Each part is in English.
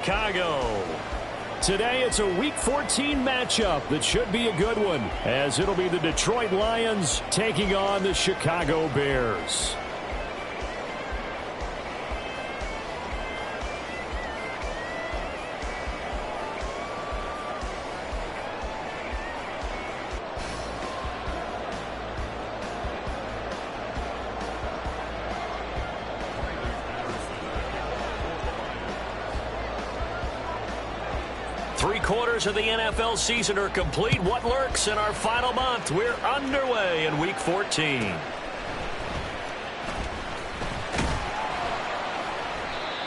Chicago. Today it's a Week 14 matchup that should be a good one, as it'll be the Detroit Lions taking on the Chicago Bears. Three-quarters of the NFL season are complete. What lurks in our final month? We're underway in Week 14.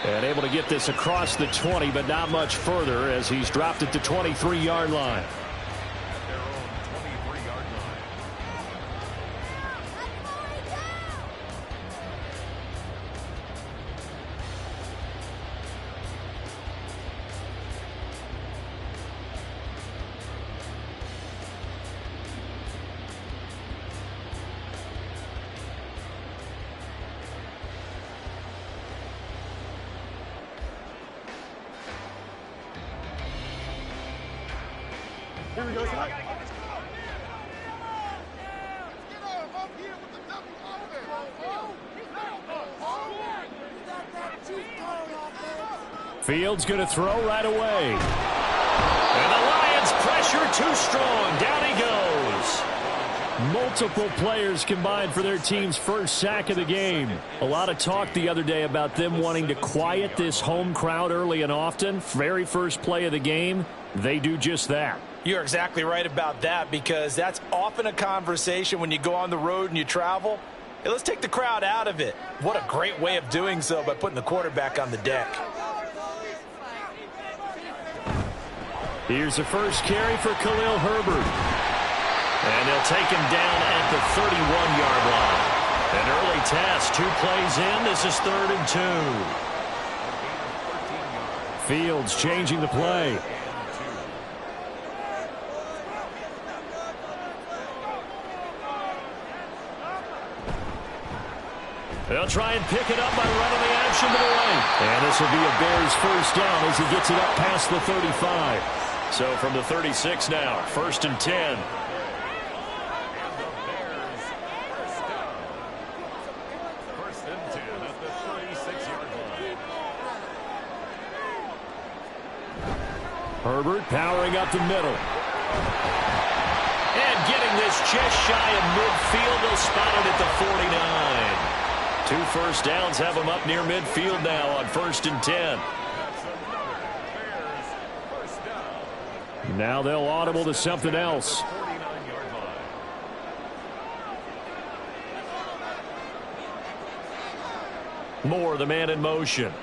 And able to get this across the 20, but not much further as he's dropped it to 23-yard line. Here we go, Ty. Fields going to throw right away. And the Lions pressure too strong. Down he goes. Multiple players combined for their team's first sack of the game. A lot of talk the other day about them wanting to quiet this home crowd early and often. Very first play of the game, they do just that. You're exactly right about that, because that's often a conversation when you go on the road and you travel. Hey, let's take the crowd out of it. What a great way of doing so by putting the quarterback on the deck. Here's the first carry for Khalil Herbert. And they'll take him down at the 31-yard line. An early test, 2 plays in. This is 3rd and 2. Fields changing the play. They'll try and pick it up by running the action to the right. And this will be a Bears first down as he gets it up past the 35. So from the 36 now, 1st and 10. Herbert powering up the middle. And getting this just shy of midfield. They'll spot it at the 49. 2 first downs have them up near midfield now on 1st and 10. Now they'll audible to something else. Moore, the man in motion.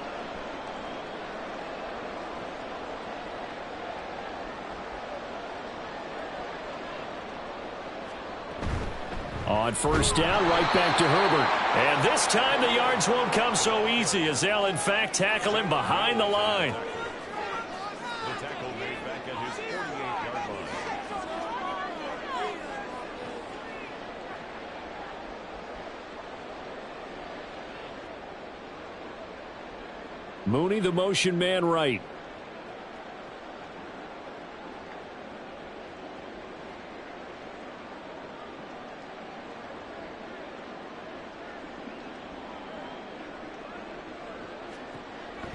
On 1st down, right back to Herbert. And this time the yards won't come so easy, as they'll in fact tackle him behind the line. The tackle made back at his 48-yard line. Mooney, the motion man right.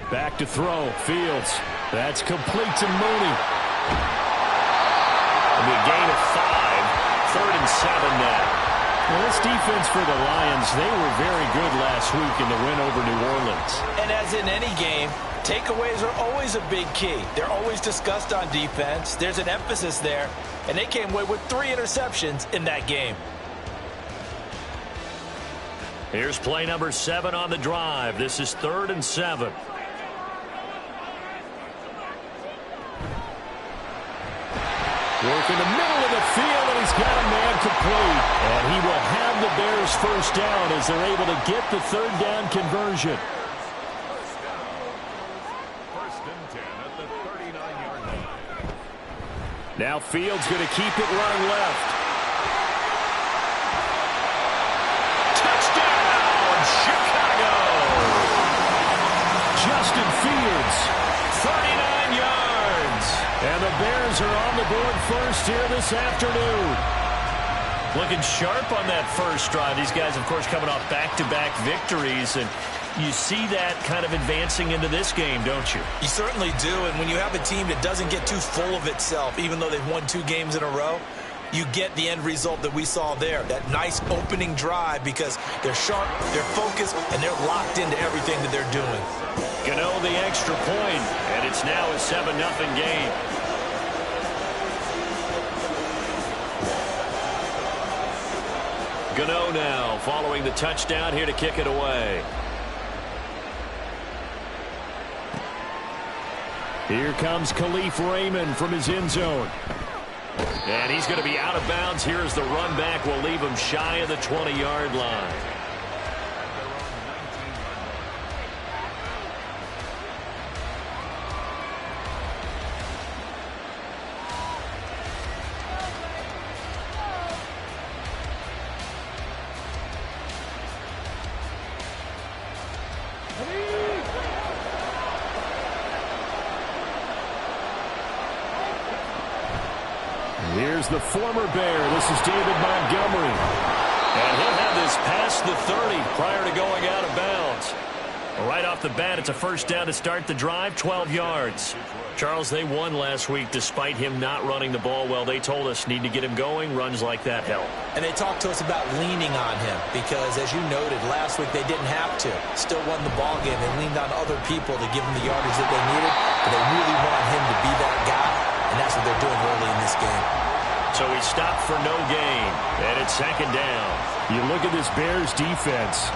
Back to throw. Fields. That's complete to Mooney. It'll be a gain of 5. 3rd and 7 now. Well, this defense for the Lions, they were very good last week in the win over New Orleans. And as in any game, takeaways are always a big key. They're always discussed on defense. There's an emphasis there. And they came away with 3 interceptions in that game. Here's play number 7 on the drive. This is 3rd and 7. Work in the middle of the field, and he's got a man complete. And he will have the Bears first down as they're able to get the 3rd down conversion. First and 10 at the 39-yard line. Now Fields going to keep it running left. Touchdown, Chicago! Justin Fields, 30 And the Bears are on the board first here this afternoon. Looking sharp on that first drive. These guys, of course, coming off back-to-back victories, and you see that kind of advancing into this game, don't you? You certainly do, and when you have a team that doesn't get too full of itself, even though they've won 2 games in a row, you get the end result that we saw there, that nice opening drive, because they're sharp, they're focused, and they're locked into everything that they're doing. Gano the extra point, and it's now a 7-0 game. Gano now following the touchdown here to kick it away. Here comes Khalif Raymond from his end zone. And he's going to be out of bounds here as the run back will leave him shy of the 20-yard line. Here's the former Bear. This is David Montgomery. And he'll have this past the 30 prior to going out of bounds. Right off the bat, it's a first down to start the drive, 12 yards. Charles, they won last week despite him not running the ball well. They told us need to get him going. Runs like that help. And they talked to us about leaning on him because, as you noted, last week they didn't have to. Still won the ball game. They leaned on other people to give them the yardage that they needed. But they really want him to be that guy, and that's what they're doing early in this game. So he stopped for no gain, and it's second down. You look at this Bears defense.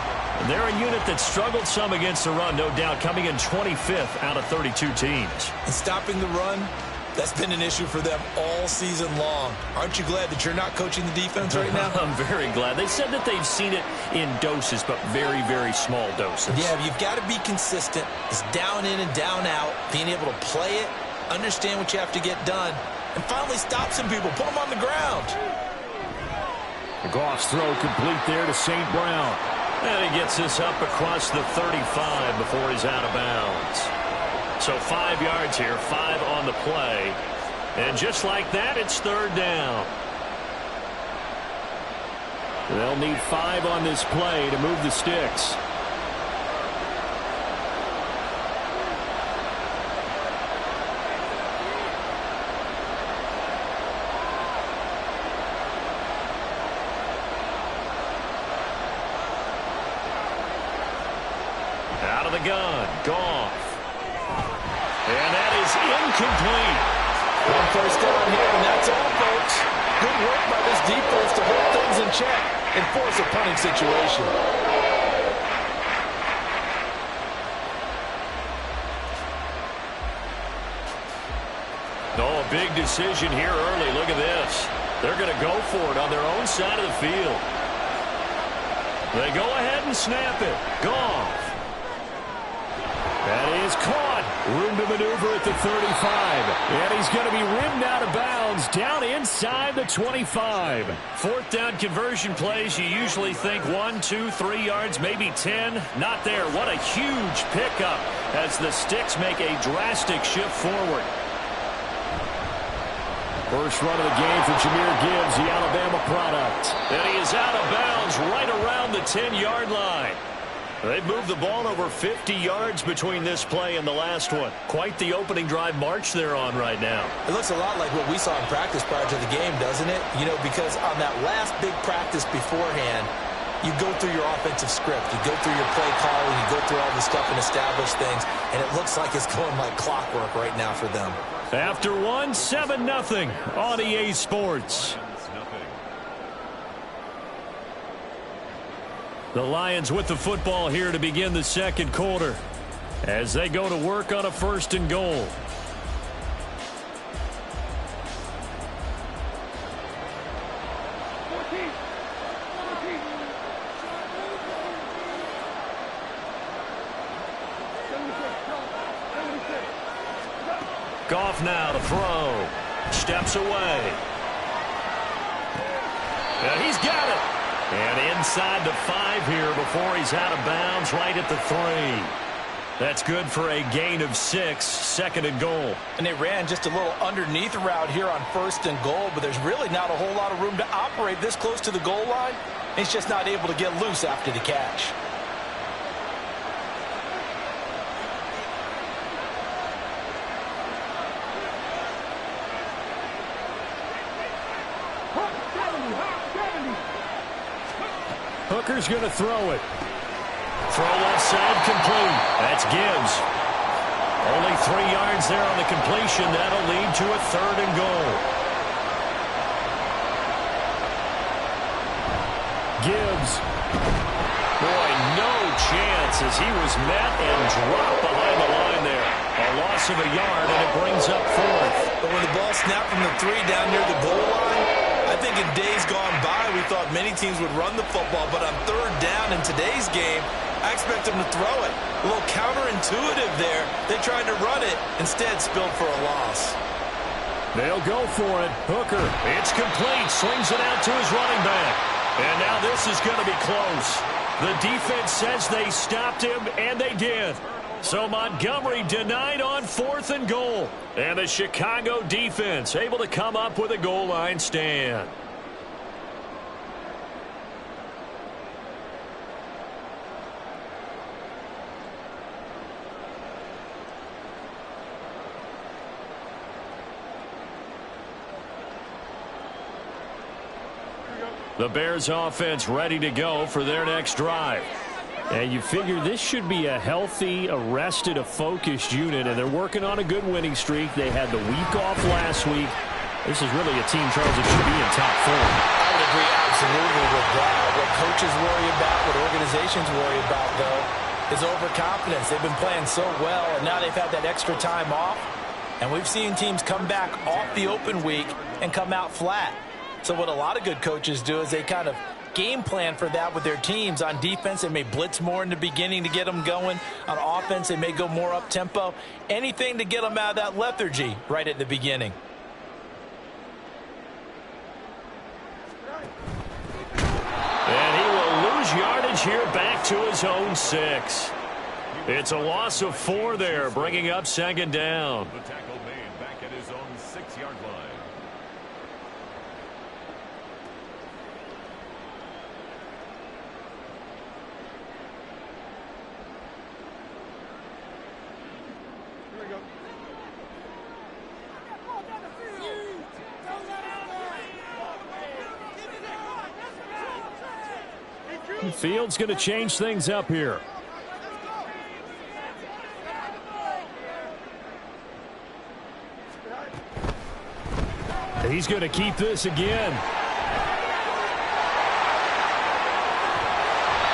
They're a unit that struggled some against the run, no doubt, coming in 25th out of 32 teams. And stopping the run, that's been an issue for them all season long. Aren't you glad that you're not coaching the defense right now? I'm very glad. They said that they've seen it in doses, but very, very small doses. Yeah, you've got to be consistent. It's down in and down out, being able to play it, understand what you have to get done, and finally stop some people, put them on the ground. Goff's throw complete there to St. Brown. And he gets this up across the 35 before he's out of bounds. So 5 yards here, 5 on the play. And just like that, it's third down. They'll need 5 on this play to move the sticks. Out of the gun, Goff. And that is incomplete. One first down here, and that's all, folks. Good work by this defense to hold things in check and force a punting situation. Oh, a big decision here early. Look at this. They're going to go for it on their own side of the field. They go ahead and snap it. Goff. That is caught. Room to maneuver at the 35. And he's going to be rimmed out of bounds down inside the 25. Fourth down conversion plays, you usually think 1, 2, 3 yards, maybe 10. Not there. What a huge pickup as the Sticks make a drastic shift forward. First run of the game for Jahmyr Gibbs, the Alabama product. And he is out of bounds right around the 10-yard line. They've moved the ball over 50 yards between this play and the last one. Quite the opening drive march they're on right now. It looks a lot like what we saw in practice prior to the game, doesn't it? You know, because on that last big practice beforehand, you go through your offensive script. You go through your play calling. You go through all the stuff and establish things. And it looks like it's going like clockwork right now for them. After one, 7-0 on EA Sports. The Lions with the football here to begin the second quarter as they go to work on a 1st and goal. Goff now to throw. Steps away. And he's got it. And inside the 5 here before he's out of bounds right at the 3. That's good for a gain of 6, 2nd and goal. And they ran just a little underneath route here on 1st and goal, but there's really not a whole lot of room to operate this close to the goal line. He's just not able to get loose after the catch. Hooker's going to throw it. Throw left side complete. That's Gibbs. Only 3 yards there on the completion. That'll lead to a 3rd and goal. Gibbs. Boy, no chance as he was met and dropped behind the line there. A loss of a yard, and it brings up 4th. But when the ball snapped from the 3 down near the goal line, I think in days gone by, we thought many teams would run the football, but on 3rd down in today's game, I expect them to throw it. A little counterintuitive there. They tried to run it, instead spilled for a loss. They'll go for it. Hooker, it's complete. Swings it out to his running back. And now this is going to be close. The defense says they stopped him, and they did. So Montgomery denied on 4th and goal. And the Chicago defense able to come up with a goal line stand. The Bears offense ready to go for their next drive. And you figure this should be a healthy, a rested, a focused unit, and they're working on a good winning streak. They had the week off last week. This is really a team, Charles, that should be in top form. I would agree absolutely with that. What coaches worry about, what organizations worry about, though, is overconfidence. They've been playing so well, and now they've had that extra time off. And we've seen teams come back off the open week and come out flat. So what a lot of good coaches do is they kind of game plan for that with their teams. On defense, they may blitz more in the beginning to get them going. On offense, they may go more up-tempo. Anything to get them out of that lethargy right at the beginning. And he will lose yardage here back to his own 6. It's a loss of 4 there, bringing up 2nd down. The tackle made back at his own 6-yard line. Fields going to change things up here. He's going to keep this again.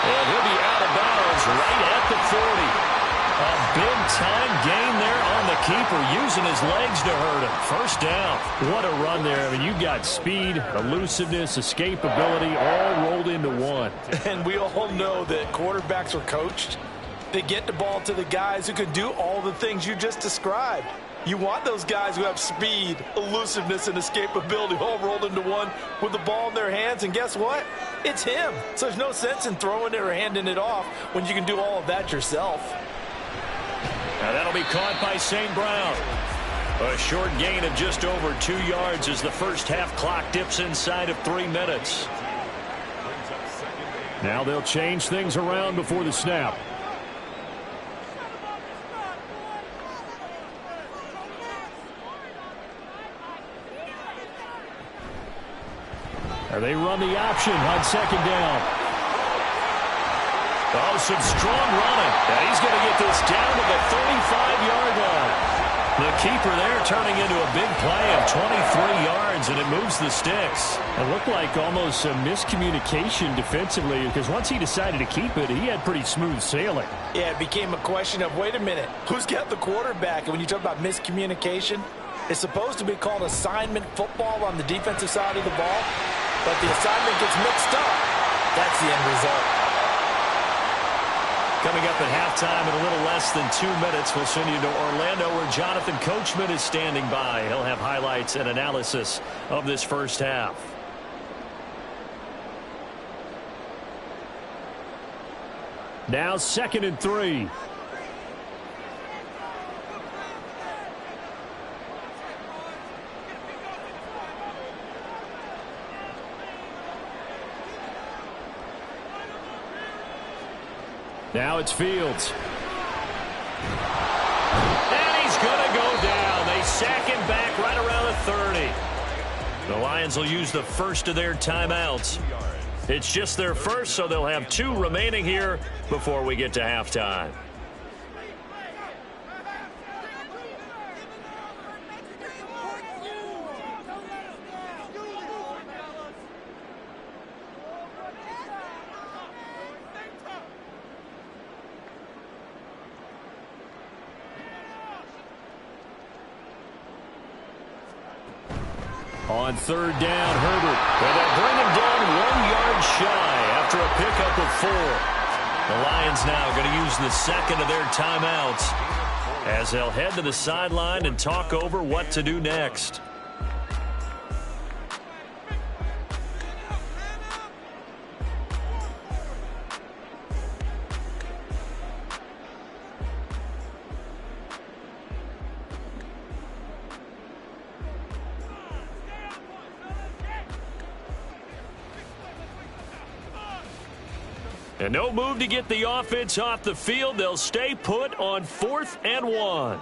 And he'll be out of bounds right at the 40. A big-time gain there on the keeper, using his legs to hurt him. First down. What a run there. I mean, you've got speed, elusiveness, escapability, all rolled into one. And we all know that quarterbacks are coached. They get the ball to the guys who can do all the things you just described. You want those guys who have speed, elusiveness, and escapability all rolled into one with the ball in their hands. And guess what? It's him. So there's no sense in throwing it or handing it off when you can do all of that yourself. Now that'll be caught by St. Brown. A short gain of just over 2 yards as the first half clock dips inside of 3 minutes. Now they'll change things around before the snap. They run the option on 2nd down. Oh, some strong running. And he's going to get this down to the 35-yard line. The keeper there turning into a big play of 23 yards, and it moves the sticks. It looked like almost a miscommunication defensively, because once he decided to keep it, he had pretty smooth sailing. Yeah, it became a question of, wait a minute, who's got the quarterback? And when you talk about miscommunication, it's supposed to be called assignment football on the defensive side of the ball, but the assignment gets mixed up. That's the end result. Coming up at halftime in a little less than 2 minutes, we'll send you to Orlando where Jonathan Coachman is standing by. He'll have highlights and analysis of this first half. Now 2nd and 3. Now it's Fields. And he's going to go down. They sack him back right around the 30. The Lions will use the first of their timeouts. It's just their first, so they'll have 2 remaining here before we get to halftime. On third down, Herbert. And they'll bring him down 1 yard shy after a pickup of 4. The Lions now going to use the second of their timeouts as they'll head to the sideline and talk over what to do next. And no move to get the offense off the field. They'll stay put on 4th and 1.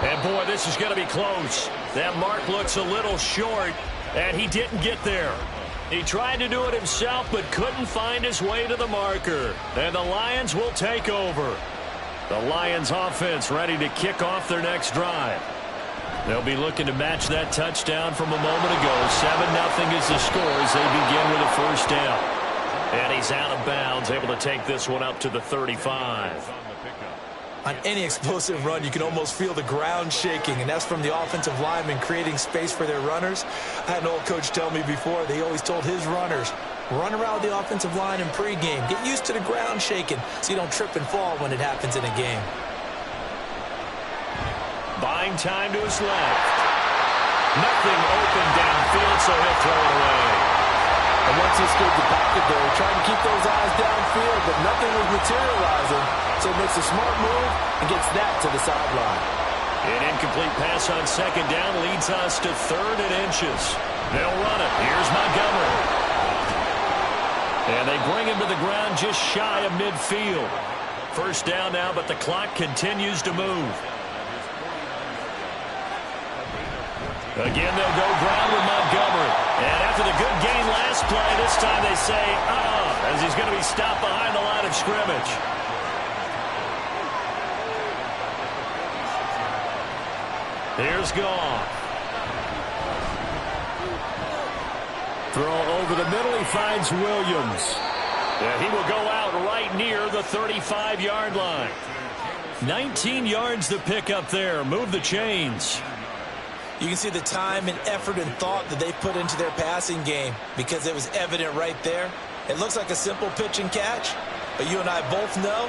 And boy, this is going to be close. That mark looks a little short, and he didn't get there. He tried to do it himself, but couldn't find his way to the marker. And the Lions will take over. The Lions offense ready to kick off their next drive. They'll be looking to match that touchdown from a moment ago. 7-0 is the score as they begin with a first down. And he's out of bounds, able to take this one up to the 35. On any explosive run, you can almost feel the ground shaking, and that's from the offensive linemen creating space for their runners. I had an old coach tell me before, they always told his runners, run around the offensive line in pregame. Get used to the ground shaking so you don't trip and fall when it happens in a game. Buying time to his left. Nothing open downfield, so he'll throw it away. And once he escaped the pocket there, he tried to keep those eyes downfield, but nothing was materializing. So he makes a smart move and gets that to the sideline. An incomplete pass on second down leads us to 3rd and inches. They'll run it. Here's Montgomery. And they bring him to the ground just shy of midfield. First down now, but the clock continues to move. Again, they'll go ground with Montgomery. And after the good gain last play, this time they say, as he's going to be stopped behind the line of scrimmage. Here's Goff. Throw over the middle. He finds Williams. And he will go out right near the 35-yard line. 19 yards to pick up there. Move the chains. You can see the time and effort and thought that they put into their passing game because it was evident right there. It looks like a simple pitch and catch, but you and I both know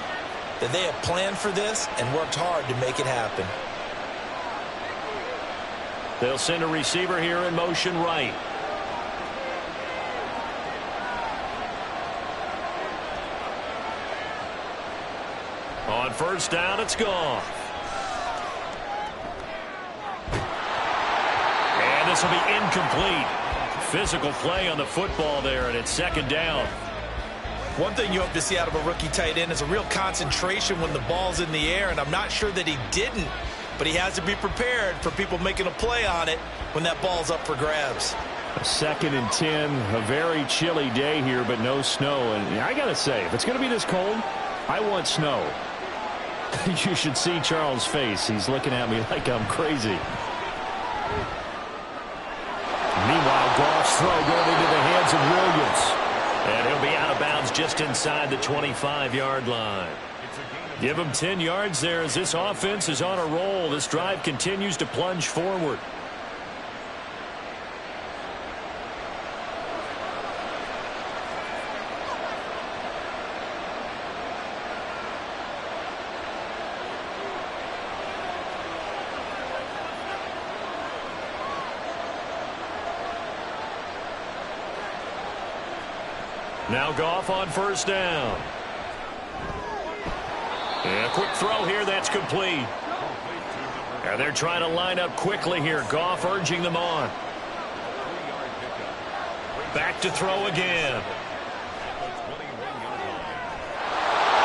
that they have planned for this and worked hard to make it happen. They'll send a receiver here in motion right. On first down, it's gone. And this will be incomplete. Physical play on the football there, and it's second down. One thing you hope to see out of a rookie tight end is a real concentration when the ball's in the air, and I'm not sure that he didn't, but he has to be prepared for people making a play on it when that ball's up for grabs. A 2nd and 10, a very chilly day here, but no snow. And I got to say, if it's going to be this cold, I want snow. You should see Charles' face. He's looking at me like I'm crazy. Meanwhile, Goff's throw going into the hands of Williams. And he'll be out of bounds just inside the 25-yard line. Give him 10 yards there as this offense is on a roll. This drive continues to plunge forward. Now Goff on first down. And a quick throw here, that's complete. And they're trying to line up quickly here. Goff urging them on. Back to throw again.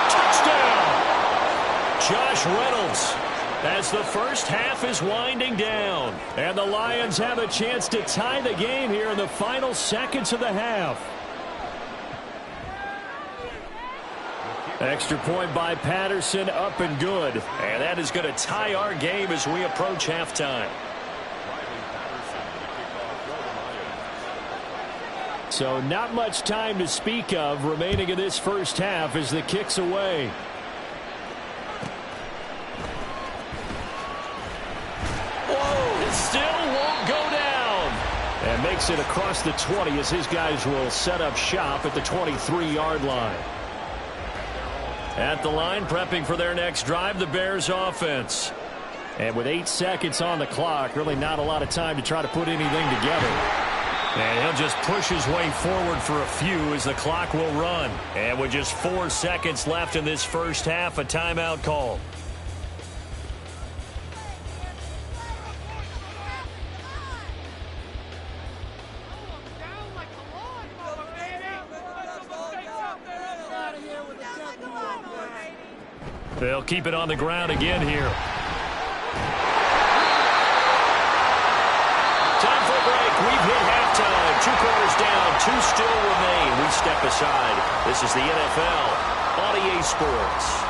Touchdown! Josh Reynolds, as the first half is winding down. And the Lions have a chance to tie the game here in the final seconds of the half. Extra point by Patterson, up and good. And that is going to tie our game as we approach halftime. So not much time to speak of remaining in this first half as the kick's away. Whoa, it still won't go down. And makes it across the 20 as his guys will set up shop at the 23-yard line. At the line, prepping for their next drive, the Bears offense. And with 8 seconds on the clock, really not a lot of time to try to put anything together. And he'll just push his way forward for a few as the clock will run. And with just 4 seconds left in this first half, a timeout call. They'll keep it on the ground again here. Time for a break. We've hit halftime. 2 quarters down. 2 still remain. We step aside. This is the NFL on EA Sports.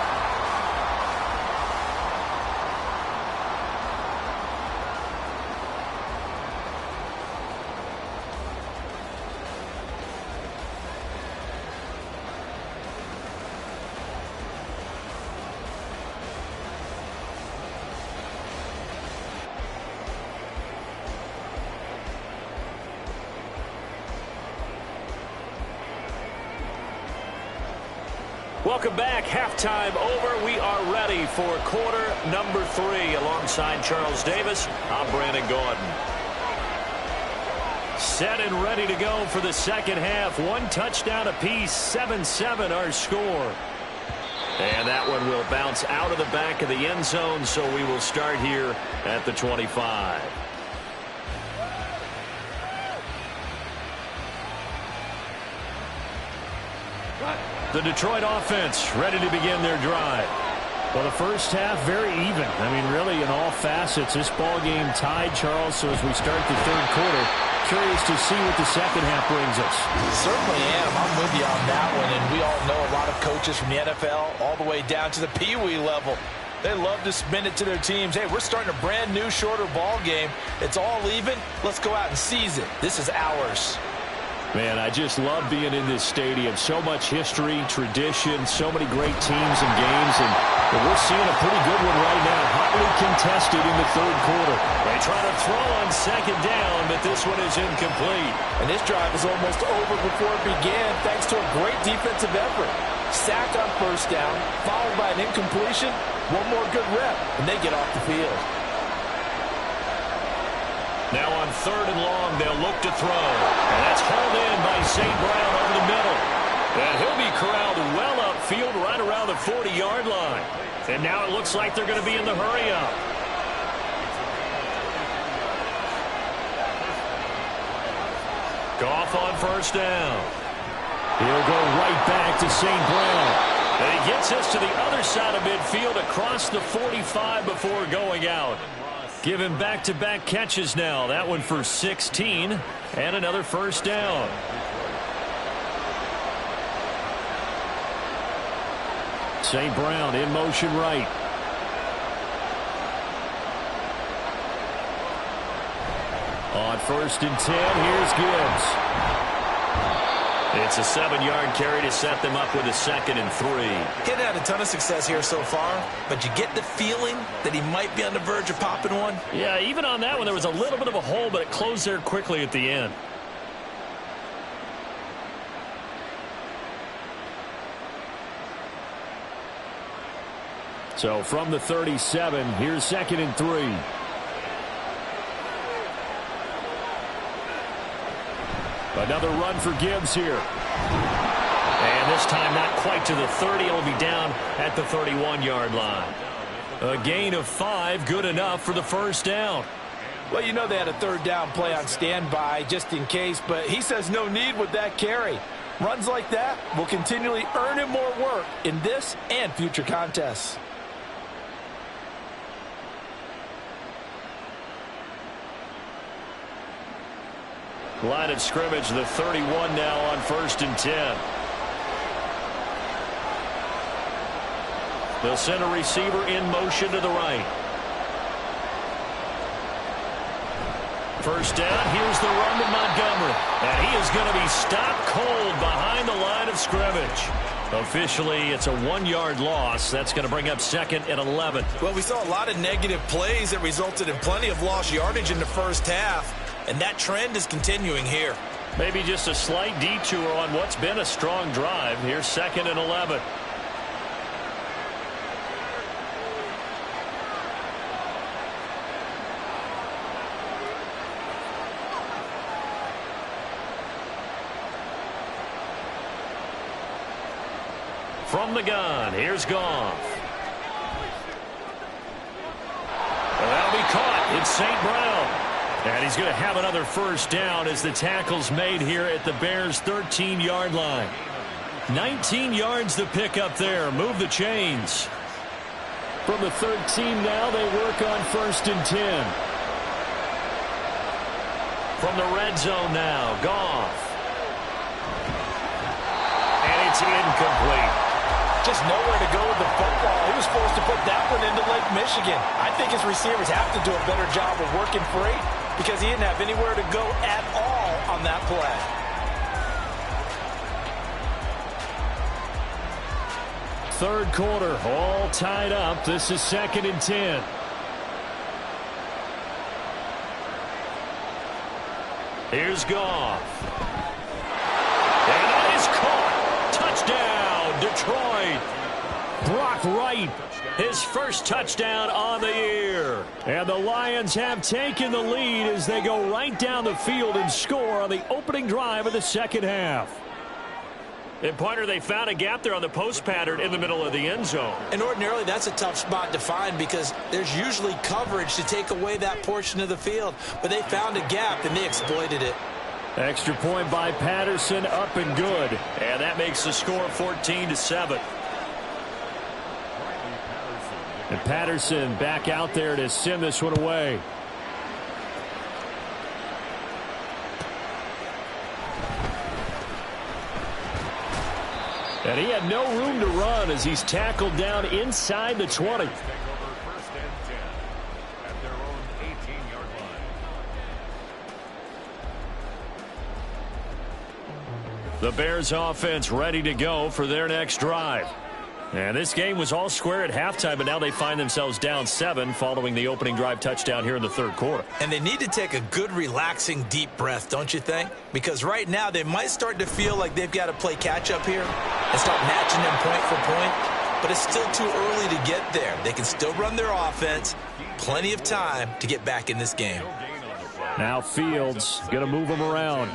Welcome back. Halftime over. We are ready for quarter number 3. Alongside Charles Davis, I'm Brandon Gaudin. Set and ready to go for the second half. 1 touchdown apiece. 7-7 our score. And that one will bounce out of the back of the end zone, so we will start here at the 25. The Detroit offense ready to begin their drive. Well, the first half very even. I mean, really in all facets. This ball game tied, Charles. So as we start the third quarter, curious to see what the second half brings us. Certainly am. I'm with you on that one. And we all know a lot of coaches from the NFL all the way down to the Pee Wee level. They love to submit it to their teams. Hey, we're starting a brand new, shorter ball game. It's all even. Let's go out and seize it. This is ours. Man, I just love being in this stadium. So much history, tradition, so many great teams and games. And we're seeing a pretty good one right now. Hotly contested in the third quarter. They try to throw on second down, but this one is incomplete. And this drive is almost over before it began thanks to a great defensive effort. Sack on first down, followed by an incompletion. One more good rep, and they get off the field. Now on third and long, they'll look to throw. And that's hauled in by St. Brown over the middle. And he'll be corralled well upfield right around the 40-yard line. And now it looks like they're going to be in the hurry-up. Goff on first down. He'll go right back to St. Brown. And he gets us to the other side of midfield across the 45 before going out. Give him back-to-back catches now. That one for 16 and another first down. St. Brown in motion right. On 1st and 10, here's Gibbs. It's a 7-yard carry to set them up with a 2nd and 3. He's had a ton of success here so far, but you get the feeling that he might be on the verge of popping one. Yeah, even on that one, there was a little bit of a hole, but it closed there quickly at the end. So from the 37, here's 2nd and 3. Another run for Gibbs here. And this time not quite to the 30. It'll be down at the 31-yard line. A gain of 5, good enough for the first down. Well, you know they had a third down play on standby just in case, but he says no need with that carry. Runs like that will continually earn him more work in this and future contests. Line of scrimmage, the 31 now on 1st and 10. They'll send a receiver in motion to the right. First down, here's the run to Montgomery. And he is going to be stopped cold behind the line of scrimmage. Officially, it's a 1-yard loss. That's going to bring up 2nd and 11. Well, we saw a lot of negative plays that resulted in plenty of lost yardage in the first half. And that trend is continuing here. Maybe just a slight detour on what's been a strong drive. Here's 2nd and 11. From the gun, here's Goff. And that'll be caught. It's St. Brown. And he's going to have another first down as the tackle's made here at the Bears' 13-yard line. 19 yards to pick up there. Move the chains. From the 13 now, they work on 1st and 10. From the red zone now, Goff. And it's incomplete. Just nowhere to go with the football. He was supposed to put that one into Lake Michigan. I think his receivers have to do a better job of working free because he didn't have anywhere to go at all on that play. Third quarter, all tied up. This is 2nd and 10. Here's Goff. And that is caught. Touchdown, Detroit. Brock Wright, his first touchdown on the year. And the Lions have taken the lead as they go right down the field and score on the opening drive of the second half. And, partner, they found a gap there on the post pattern in the middle of the end zone. And ordinarily, that's a tough spot to find because there's usually coverage to take away that portion of the field. But they found a gap, and they exploited it. Extra point by Patterson, up and good. And that makes the score 14-7. And Patterson back out there to send this one away. And he had no room to run as he's tackled down inside the 20. The Bears offense ready to go for their next drive. And this game was all square at halftime, but now they find themselves down 7 following the opening drive touchdown here in the third quarter. And they need to take a good, relaxing, deep breath, don't you think? Because right now they might start to feel like they've got to play catch-up here and start matching them point for point. But it's still too early to get there. They can still run their offense. Plenty of time to get back in this game. Now Fields going to move them around.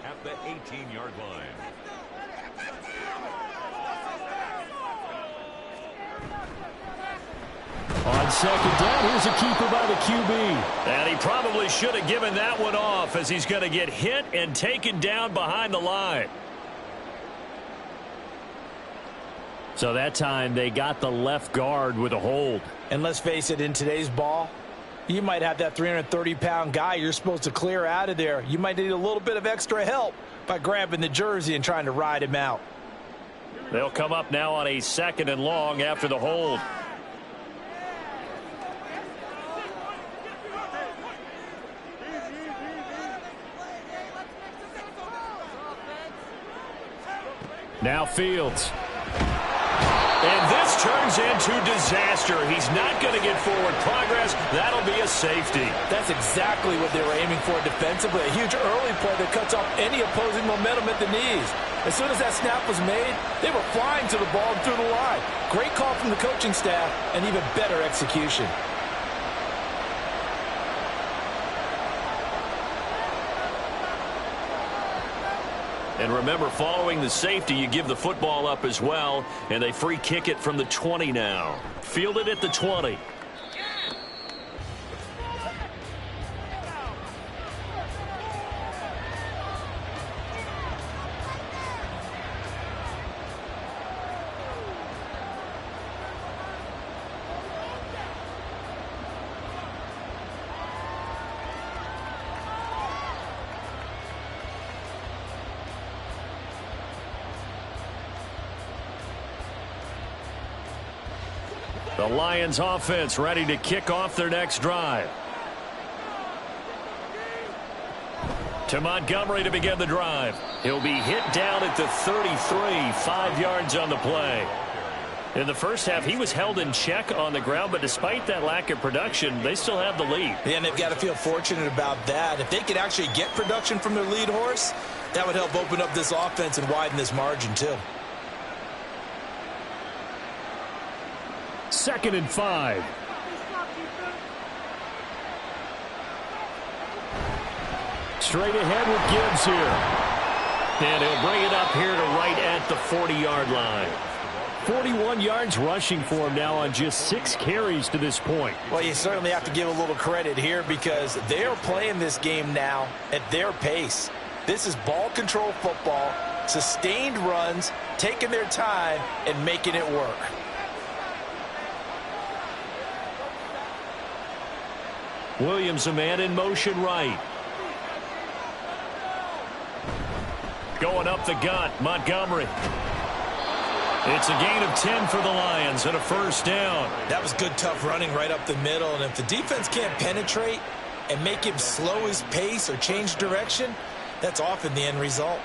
At the 18-yard line. On second down, here's a keeper by the QB. And he probably should have given that one off as he's going to get hit and taken down behind the line. So that time they got the left guard with a hold. And let's face it, in today's ball, you might have that 330-pound guy you're supposed to clear out of there. You might need a little bit of extra help by grabbing the jersey and trying to ride him out. They'll come up now on a 2nd and long after the hold. Now Fields. And this turns into disaster. He's not going to get forward progress. That'll be a safety. That's exactly what they were aiming for defensively. A huge early play that cuts off any opposing momentum at the knees. As soon as that snap was made, they were flying to the ball and through the line. Great call from the coaching staff and even better execution. And remember, following the safety, you give the football up as well, and they free kick it from the 20 now. Fielded at the 20. The Lions offense ready to kick off their next drive. To Montgomery to begin the drive. He'll be hit down at the 33, 5 yards on the play. In the first half, he was held in check on the ground, but despite that lack of production, they still have the lead. Yeah, and they've got to feel fortunate about that. If they could actually get production from their lead horse, that would help open up this offense and widen this margin too. 2nd and 5. Straight ahead with Gibbs here. And he'll bring it up here to right at the 40-yard line. 41 yards rushing for him now on just 6 carries to this point. Well, you certainly have to give a little credit here because they're playing this game now at their pace. This is ball control football, sustained runs, taking their time, and making it work. Williams, a man in motion right. Going up the gut, Montgomery. It's a gain of 10 for the Lions and a first down. That was good, tough running right up the middle. And if the defense can't penetrate and make him slow his pace or change direction, that's often the end result.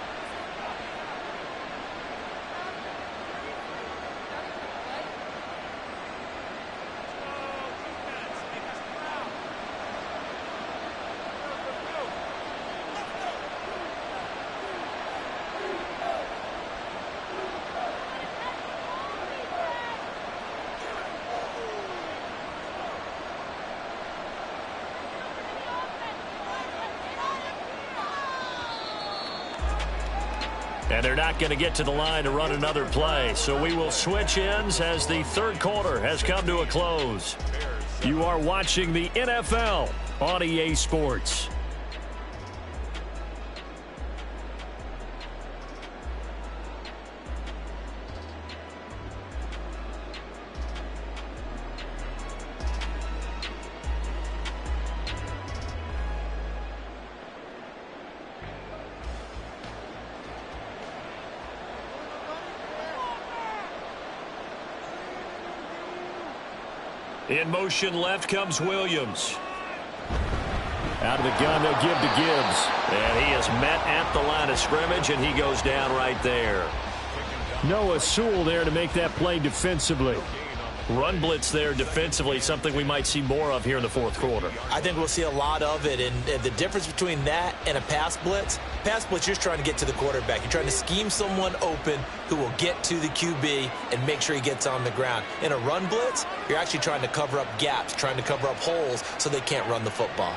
And they're not going to get to the line to run another play. So we will switch ends as the third quarter has come to a close. You are watching the NFL on EA Sports. In motion left comes Williams. Out of the gun, they'll give to Gibbs. And he is met at the line of scrimmage, and he goes down right there. Noah Sewell there to make that play defensively. Run blitz there defensively, something we might see more of here in the fourth quarter. I think we'll see a lot of it, and the difference between that and a pass blitz, you're just trying to get to the quarterback. You're trying to scheme someone open who will get to the QB and make sure he gets on the ground. In a run blitz, you're actually trying to cover up gaps, trying to cover up holes so they can't run the football.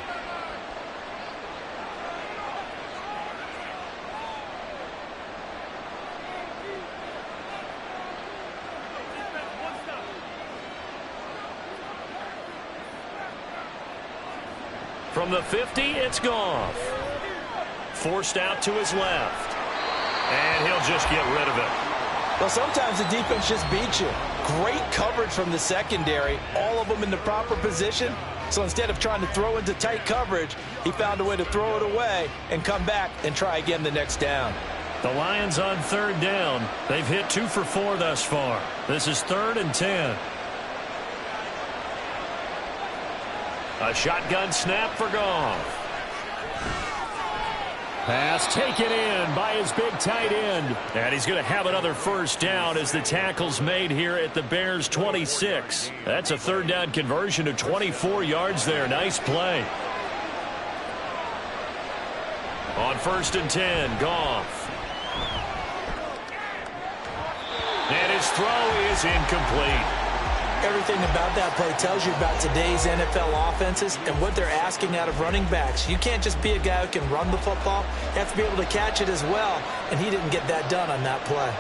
From the 50, it's Goff. Forced out to his left. And he'll just get rid of it. Well, sometimes the defense just beats you. Great coverage from the secondary, all of them in the proper position. So instead of trying to throw into tight coverage, he found a way to throw it away and come back and try again the next down. The Lions on third down. They've hit 2 for 4 thus far. This is 3rd and 10. A shotgun snap for Goff. Pass taken in by his big tight end. And he's going to have another first down as the tackle's made here at the Bears' 26. That's a third down conversion of 24 yards there. Nice play. On 1st and 10, Goff. And his throw is incomplete. Everything about that play tells you about today's NFL offenses and what they're asking out of running backs. You can't just be a guy who can run the football. You have to be able to catch it as well, and he didn't get that done on that play.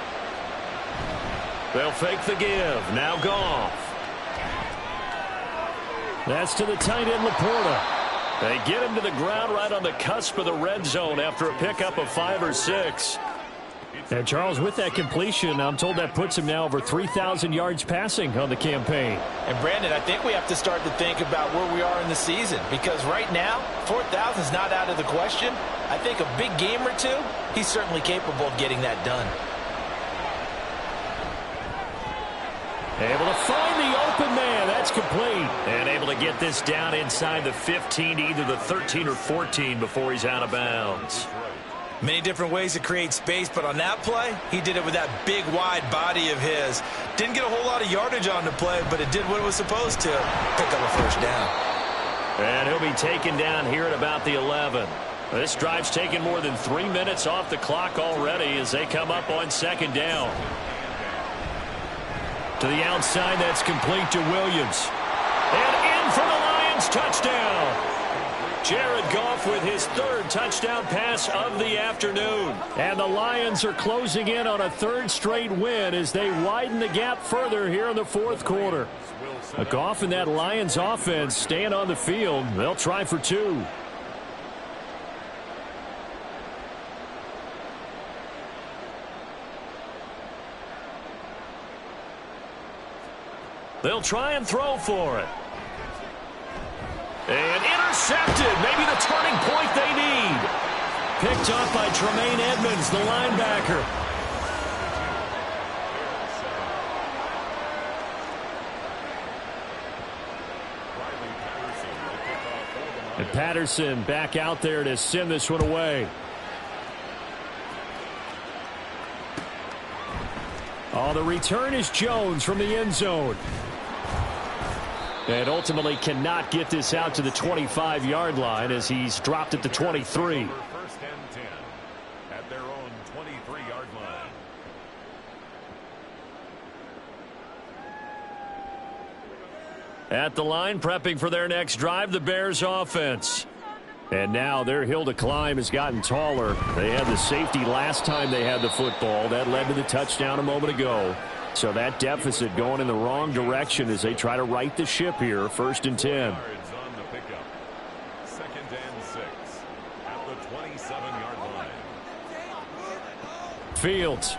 They'll fake the give. Now Goff. That's to the tight end, Laporta. They get him to the ground right on the cusp of the red zone after a pickup of 5 or 6. And Charles, with that completion, I'm told that puts him now over 3,000 yards passing on the campaign. And Brandon, I think we have to start to think about where we are in the season, because right now, 4,000 is not out of the question. I think a big game or two, he's certainly capable of getting that done. Able to find the open man. complete. And able to get this down inside the 15 to either the 13 or 14 before he's out of bounds. Many different ways to create space, but on that play, he did it with that big, wide body of his. Didn't get a whole lot of yardage on the play, but it did what it was supposed to. Pick up a first down. And he'll be taken down here at about the 11. This drive's taken more than 3 minutes off the clock already as they come up on second down. To the outside, that's complete to Williams. And in for the Lions, touchdown. Jared Goff with his third touchdown pass of the afternoon. And the Lions are closing in on a third straight win as they widen the gap further here in the fourth quarter. Goff and that Lions offense staying on the field. They'll try for 2. They'll try and throw for it. And intercepted. Maybe the turning point they need. Picked up by Tremaine Edmonds, the linebacker. And Patterson back out there to send this one away. Oh, the return is Jones from the end zone. And ultimately cannot get this out to the 25-yard line as he's dropped at the 23. First and 10 at their own 23-yard line. At the line, prepping for their next drive, the Bears offense. And now their hill to climb has gotten taller. They had the safety last time they had the football. That led to the touchdown a moment ago. So that deficit going in the wrong direction as they try to right the ship here. First and 10. Yards on the pickup. Second and 6 at the 27-yard line. Fields.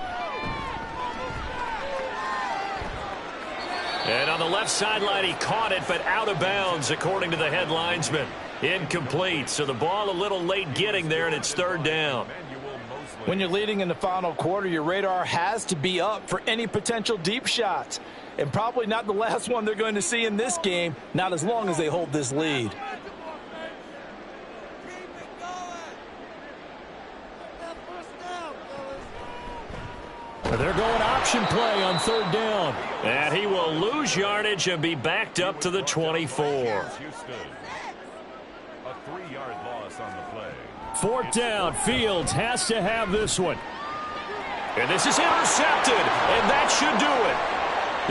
And on the left sideline, he caught it, but out of bounds, according to the head linesman. Incomplete. So the ball a little late getting there, and it's third down. When you're leading in the final quarter, your radar has to be up for any potential deep shots. And probably not the last one they're going to see in this game, not as long as they hold this lead. They're going option play on third down. And he will lose yardage and be backed up to the 24. Houston. A 3-yard loss on the play. Fourth down. Fields has to have this one. And this is intercepted, and that should do it.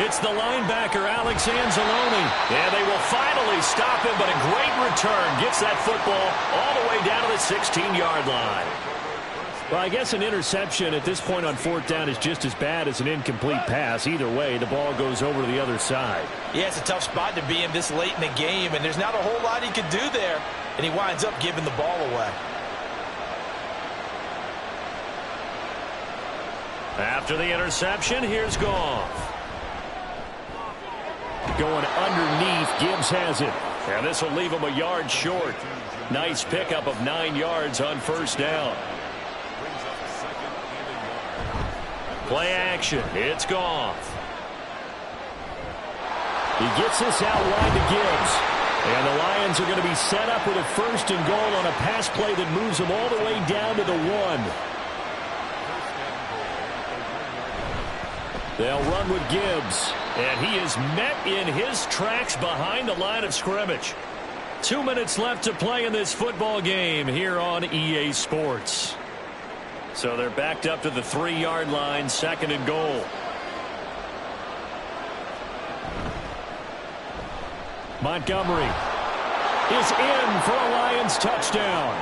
It's the linebacker, Alex Anzalone. And they will finally stop him, but a great return gets that football all the way down to the 16-yard line. Well, I guess an interception at this point on fourth down is just as bad as an incomplete pass. Either way, the ball goes over to the other side. Yeah, it's a tough spot to be in this late in the game, and there's not a whole lot he could do there, and he winds up giving the ball away. After the interception, here's Goff. Going underneath, Gibbs has it. And this will leave him a yard short. Nice pickup of 9 yards on first down. Play action. It's Goff. He gets this out wide to Gibbs. And the Lions are going to be set up with a first and goal on a pass play that moves them all the way down to the 1. They'll run with Gibbs. And he is met in his tracks behind the line of scrimmage. 2 minutes left to play in this football game here on EA Sports. So they're backed up to the 3-yard line, second and goal. Montgomery is in for a Lions touchdown.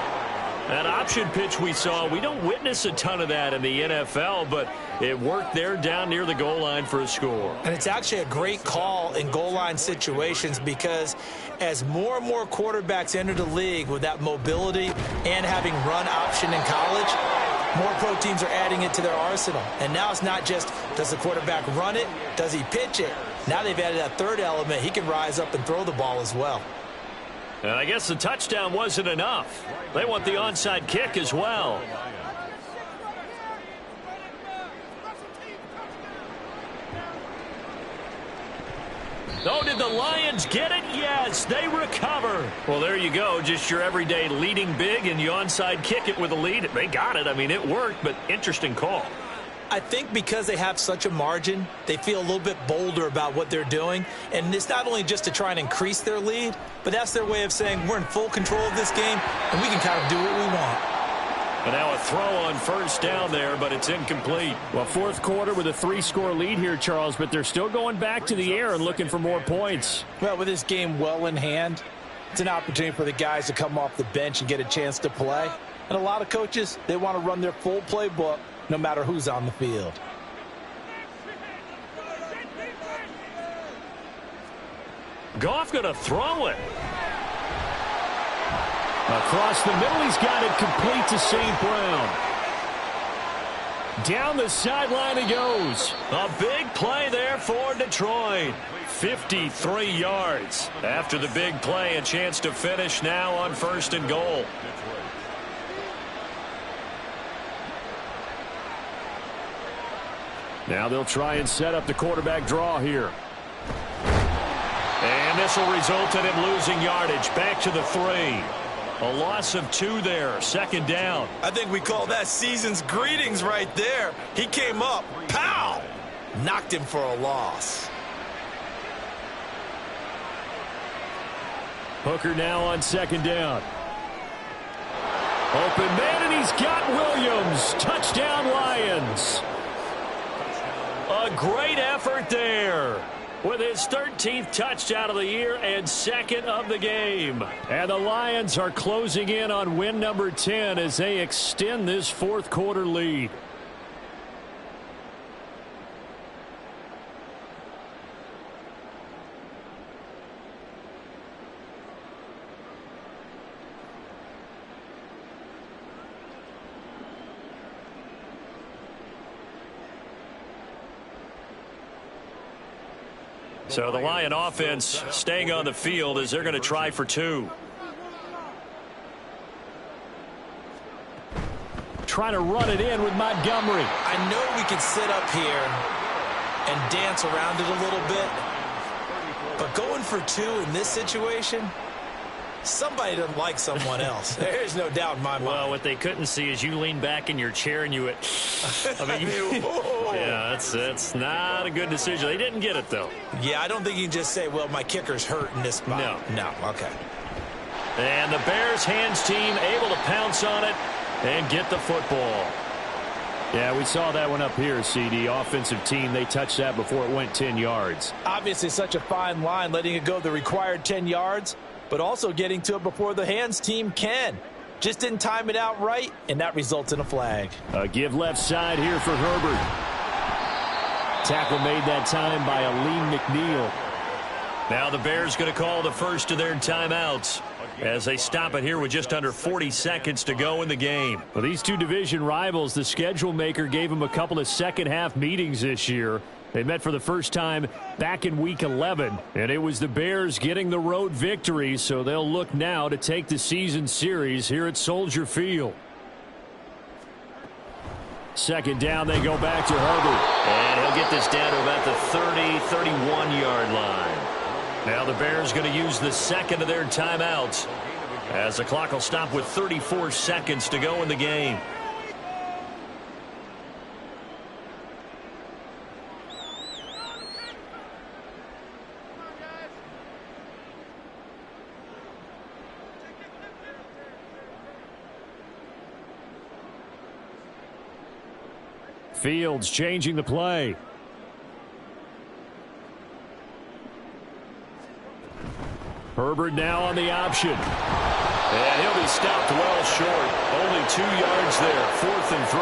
That option pitch we saw, we don't witness a ton of that in the NFL, but it worked there down near the goal line for a score. And it's actually a great call in goal line situations because as more and more quarterbacks enter the league with that mobility and having run option in college, more pro teams are adding it to their arsenal. And now it's not just does the quarterback run it, does he pitch it? Now they've added that third element. He can rise up and throw the ball as well. And I guess the touchdown wasn't enough. They want the onside kick as well. Oh, did the Lions get it? Yes, they recover. Well, there you go. Just your everyday leading big, and you onside kick it with a lead. They got it. I mean, it worked, but interesting call. I think because they have such a margin, they feel a little bit bolder about what they're doing. And it's not only just to try and increase their lead, but that's their way of saying we're in full control of this game, and we can kind of do what we want. And now a throw on first down there, but it's incomplete. Well, fourth quarter with a 3-score lead here, Charles, but they're still going back to the air and looking for more points. Well, with this game well in hand, it's an opportunity for the guys to come off the bench and get a chance to play. And a lot of coaches, they want to run their full playbook no matter who's on the field. Goff going to throw it. Across the middle, he's got it complete to St. Brown. Down the sideline he goes. A big play there for Detroit. 53 yards. After the big play, a chance to finish now on 1st and goal. Now they'll try and set up the quarterback draw here. And this will result in him losing yardage. Back to the 3. A loss of 2 there. 2nd down. I think we call that season's greetings right there. He came up, pow! Knocked him for a loss. Hooker now on 2nd down. Open man, and he's got Williams. Touchdown, Lions. A great effort there with his 13th touchdown of the year and 2nd of the game. And the Lions are closing in on win number 10 as they extend this fourth quarter lead. So the Lion offense staying on the field as they're going to try for 2. Trying to run it in with Montgomery. I know we can sit up here and dance around it a little bit, but going for 2 in this situation, somebody doesn't like someone else. There's no doubt in my mind. Well, what they couldn't see is you lean back in your chair and you went, I mean, yeah, that's not a good decision. They didn't get it, though. Yeah, I don't think you can just say, well, my kicker's hurt in this spot. No, okay. And the Bears hands team able to pounce on it and get the football. Yeah, we saw that one up here, CD. Offensive team, they touched that before it went 10 yards. Obviously such a fine line, letting it go the required 10 yards, but also getting to it before the hands team can. Just didn't time it out right, and that results in a flag. A give left side here for Herbert. Tackle made that time by Aleem McNeil. Now the Bears going to call the first of their timeouts as they stop it here with just under 40 seconds to go in the game. Well, these two division rivals, the schedule maker gave them a couple of second-half meetings this year. They met for the first time back in Week 11, and it was the Bears getting the road victory, so they'll look now to take the season series here at Soldier Field. 2nd down, they go back to Herbert. And he'll get this down to about the 31-yard line. Now the Bears going to use the 2nd of their timeouts as the clock will stop with 34 seconds to go in the game. Fields changing the play. Herbert now on the option. And he'll be stopped well short. Only 2 yards there. 4th and 3.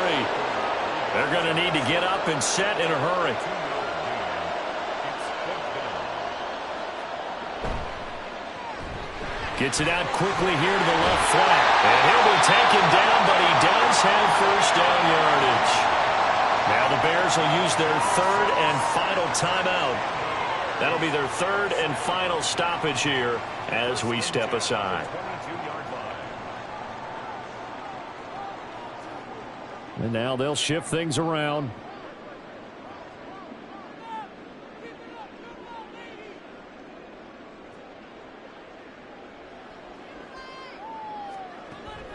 They're going to need to get up and set in a hurry. Gets it out quickly here to the left flat. And he'll be taken down, but he does have first down yardage. Now the Bears will use their 3rd and final timeout. That'll be their 3rd and final stoppage here as we step aside. And now they'll shift things around.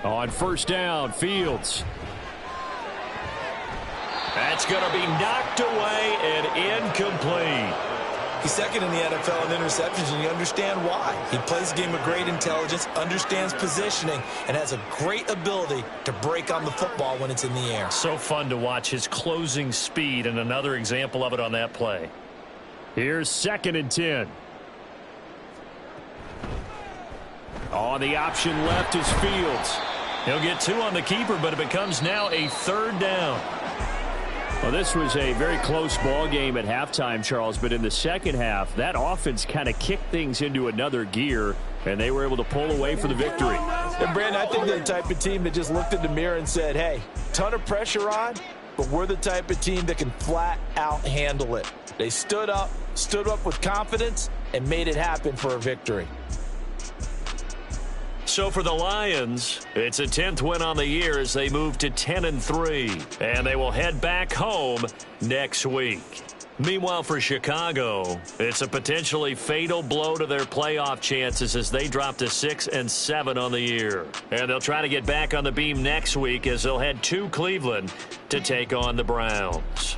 On first down, Fields. That's going to be knocked away and incomplete. He's second in the NFL in interceptions, and you understand why. He plays a game of great intelligence, understands positioning, and has a great ability to break on the football when it's in the air. So fun to watch his closing speed, and another example of it on that play. Here's 2nd and 10. On the option left is Fields. He'll get 2 on the keeper, but it becomes now a 3rd down. Well, this was a very close ball game at halftime, Charles, but in the second half, that offense kind of kicked things into another gear, and they were able to pull away for the victory. And Brandon, I think they're the type of team that just looked in the mirror and said, hey, ton of pressure on, but we're the type of team that can flat out handle it. They stood up with confidence, and made it happen for a victory. So for the Lions, it's a 10th win on the year as they move to 10-3, and they will head back home next week. Meanwhile, for Chicago, it's a potentially fatal blow to their playoff chances as they drop to 6-7 on the year. And they'll try to get back on the beam next week as they'll head to Cleveland to take on the Browns.